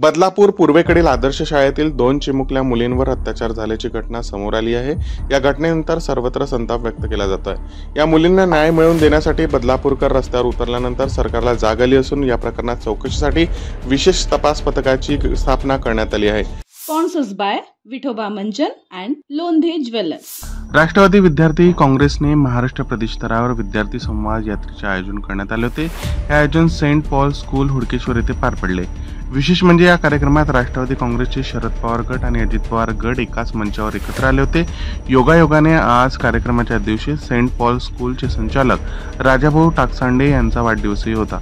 बदलापूर पूर्वेकडील आदर्श शाळेतील 2 चिमुकल्या मुलींवर अत्याचार झाल्याची घटना समोर आली आहे। या घटनेनंतर सर्वत्र संताप व्यक्त केला जातोय। या मुलींना न्याय मिळवून देण्यासाठी बदलापूरकर रस्त्यावर उतरल्यानंतर सरकारला जाग आली असून या प्रकरणात चौकशीसाठी विशेष तपास पथकाची स्थापना करण्यात आली आहे। स्पॉन्सर्स बाय विठोबा मंचन अँड लोंढे ज्वेलर्स। राष्ट्रवादी विद्यार्थी काँग्रेसने महाराष्ट्र प्रदेश स्तरावर विद्यार्थी संवाद यात्रेचे आयोजन करण्यात आले होते। हे आयोजन सेंट पॉल स्कूल हुडकेश्वर येथे पार पडले। विशेष म्हणजे या कार्यक्रमात राष्ट्रवादी काँग्रेसचे शरद पवार गट आणि अजित पवार गट एकाच मंचावर एकत्र आले होते। योगायोगाने आज कार्यक्रमाच्या दिवशी सेंट पॉल स्कूलचे संचालक राजाभाऊ टाकसांडे यांचा वाढदिवसही होता।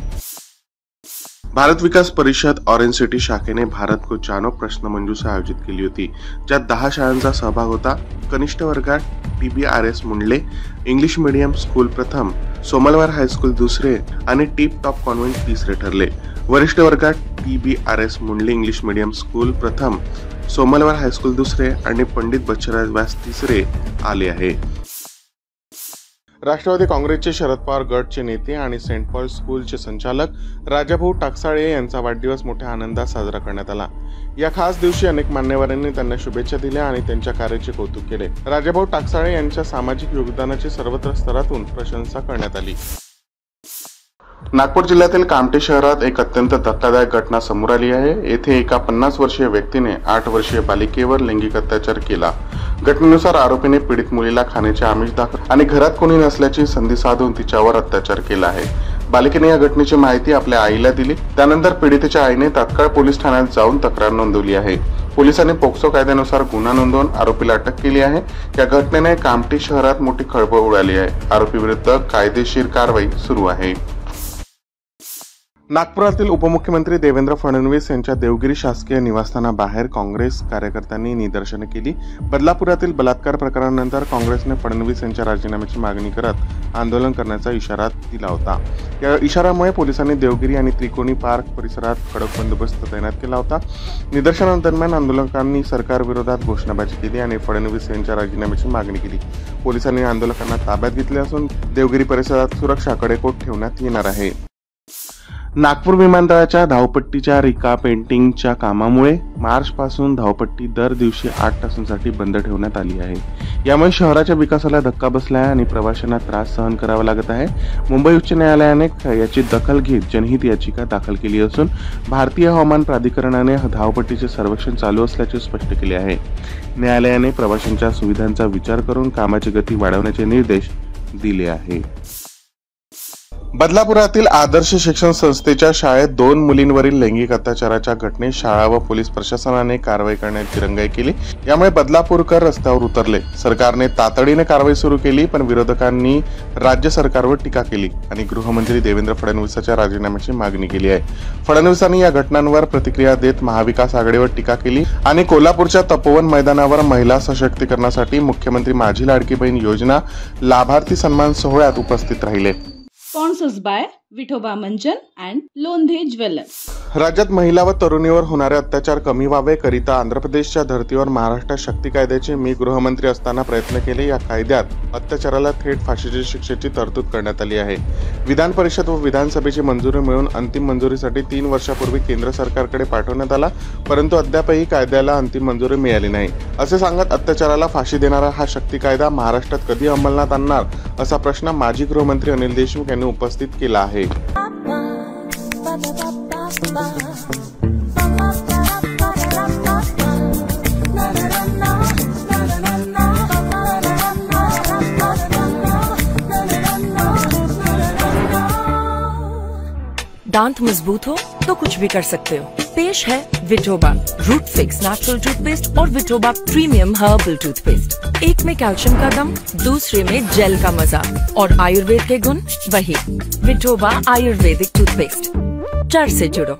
भारत विकास परिषद ऑरेंज सिटी शाखेने भारत को जानो प्रश्न मंजुषा आयोजित केली होती, ज्यात 10 शाळांचा सहभाग होता। कनिष्ठ वर्गात TBRS मुंडले इंग्लिश मीडियम स्कूल प्रथम, सोमलवार हायस्कूल दुसरे आणि टिप टॉप कॉन्व्हेंट तिसरे ठरले। वरिष्ठ वर्गात TBRS मुंडले इंग्लिश मीडियम स्कूल प्रथम, सोमलवार हायस्कूल दुसरे आणि पंडित बच्चराज व्यास तिसरे आले आहे। राष्ट्रवादी काँग्रेसचे शरद पवार गटचे नेते आणि सेंट पॉल स्कूलचे संचालक राजाभाऊ टाकसाळे यांचा वाढदिवस मोठ्या आनंदात साजरा करण्यात आला। या खास दिवशी अनेक मान्यवरांनी त्यांना शुभेच्छा दिल्या आणि त्यांच्या कार्याचे कौतुक केले। राजाभाऊ टाकसाळे यांच्या सामाजिक योगदानाची सर्वत्र स्तरातून प्रशंसा करण्यात आली। नागपूर जिल्ह्यातील कामठी शहरात एक अत्यंत धक्कादायक घटना समोर आली आहे। येथे एका 50 वर्षीय व्यक्तीने 8 वर्षीय बालिकेवर लैंगिक अत्याचार केला। घटनेनुसार आरोपीने पीडित मुलीला खाण्याचे आमिष दाखवले आणि घरात कोणी नसल्याची संधी साधून तिच्यावर अत्याचार केला आहे। बालिकेने या घटनेची माहिती आपल्या आईला दिली। त्यानंतर पीडितेच्या आईने तात्काळ पोलीस ठाण्यात जाऊन तक्रार नोंदवली आहे। पोलिसांनी पोक्सो कायद्यानुसार गुन्हा नोंदवून आरोपीला अटक केली आहे। या घटनेने कामठी शहरात मोठी खळबळ उडाली आहे। आरोपी विरुद्ध कायदेशीर कारवाई सुरू आहे। नागपुरातील उपमुख्यमंत्री देवेंद्र फडणवीस यांच्या देवगिरी शासकीय निवासस्थानाबाहेर काँग्रेस कार्यकर्त्यांनी निदर्शने केली। बदलापुरातील बलात्कार प्रकरणानंतर काँग्रेसने फडणवीस यांच्या राजीनाम्याची मागणी करत आंदोलन करण्याचा इशारा दिला होता। या इशाऱ्यामुळे पोलिसांनी देवगिरी आणि त्रिकोणी पार्क परिसरात कडक बंदोबस्त तैनात केला होता। निदर्शनादरम्यान आंदोलकांनी सरकारविरोधात घोषणाबाजी केली आणि फडणवीस यांच्या राजीनाम्याची मागणी केली। पोलिसांनी आंदोलकांना ताब्यात घेतले असून देवगिरी परिसरात सुरक्षा कडेकोट ठेवण्यात येणार आहे। नागपूर विमानतळाच्या धावपट्टीच्या रिपेंटिंगच्या कामामुळे मार्चपासून धावपट्टी दर दिवशी 8 तासांसाठी बंद ठेवण्यात आली आहे। यामुळे शहराच्या विकासाला धक्का बसला आहे आणि प्रवाशांना त्रास सहन करावा लागत आहे। मुंबई उच्च न्यायालयाने याची दखल घेत जनहित याचिका दाखल केली असून भारतीय हवामान प्राधिकरणाने धावपट्टीचे सर्वेक्षण चालू असल्याचे स्पष्ट केले आहे। न्यायालयाने प्रवाशांच्या सुविधांचा विचार करून कामाची गती वाढवण्याचे निर्देश दिले आहे। बदलापुरातील आदर्श शिक्षण संस्थेच्या शाळेत 2 मुलींवरील लैंगिक अत्याचाराच्या घटनेत शाळा व पोलीस प्रशासनाने कारवाई करण्याची रंगाई केली। यामुळे बदलापूरकर रस्त्यावर उतरले। सरकारने तातडीने कारवाई सुरू केली, पण विरोधकांनी राज्य सरकारवर टीका केली आणि गृहमंत्री देवेंद्र फडणवीसांच्या राजीनाम्याची मागणी केली आहे। फडणवीसांनी या घटनांवर प्रतिक्रिया देत महाविकास आघाडीवर टीका केली आणि कोल्हापूरच्या तपोवन मैदानावर महिला सशक्तीकरणासाठी मुख्यमंत्री माझी लाडकी बहीण योजना लाभार्थी सन्मान सोहळ्यात उपस्थित राहिले। स्पॉन्सर्स बाय विठोबा मंचन अँड लोंढे ज्वेलर्स। राज्यात महिला व तरुणीवर होणारे अत्याचार कमी व्हावे करिता आंध्र प्रदेशच्या धर्तीवर महाराष्ट्र शक्ती कायद्याचे मी गृहमंत्री असताना प्रयत्न केले। या कायद्यात अत्याचाराला थेट फाशीची शिक्षेची तरतूद करण्यात आली आहे। विधान परिषद व विधानसभेची मंजुरी मिळून अंतिम मंजुरीसाठी 3 वर्षापूर्वी केंद्र सरकारकडे पाठवण्यात आला, परंतु अद्यापही कायद्याला अंतिम मंजुरी मिळाली नाही। असे सांगत अत्याचाराला फाशी देणारा हा शक्ती कायदा महाराष्ट्रात कधी अंमलात आणणार असा प्रश्न माजी गृहमंत्री अनिल देशमुख यांनी उपस्थित केला आहे। दांत मजबूत हो तो कुछ भी कर सकते हो। पेश है Vithoba root fix natural toothpaste और विठोबा प्रीमियम हर्बल टूथपेस्ट। एक में कैल्शियम का दम, दूसरे में जेल का मजा और आयुर्वेद के गुण वही। विठोबा आयुर्वेदिक टूथपेस्ट, जड़ से जुड़ो।